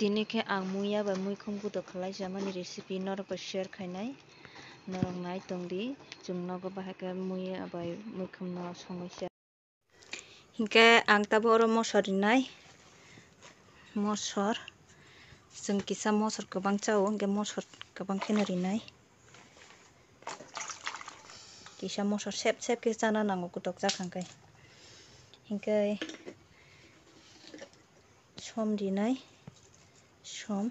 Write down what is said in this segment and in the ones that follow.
Dini ke ang muya ba mui khum gudo khalai jamani recipe norok ba share khainai norok nai tongdi jung nogo bahake muya bai mui khum no songoi hingke ang tabo oro mosor rinai mosor jung kisa mosor kobang chao hingke mosor kobang kheno rinai kisa mosor sep sep ke chana nango kutok jakhangkai hingke som rinai som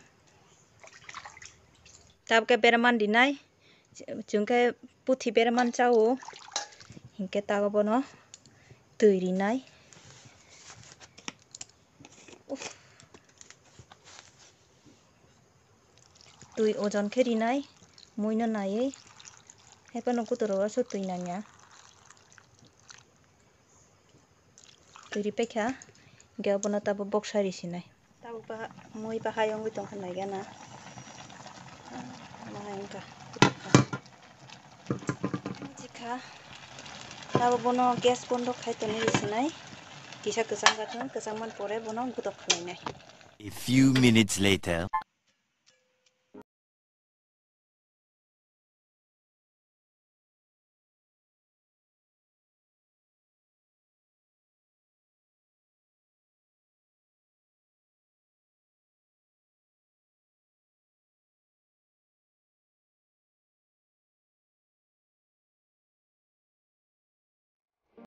tabke berman dinai jungke puthi berman chao hingke tago bono tui rinai tui ojon khe rinai mui no naiui haibano kutoro aso tui nanya tui ripekha hingke abono tabo boksa risinai tabo ba mui bahai ongoi tongkha naigana bahai ongkha jikha tabo bono gas bondo khai toni risinai kisa kwchang gatung kwchangman pore bono gutok khlainai. A few minutes later.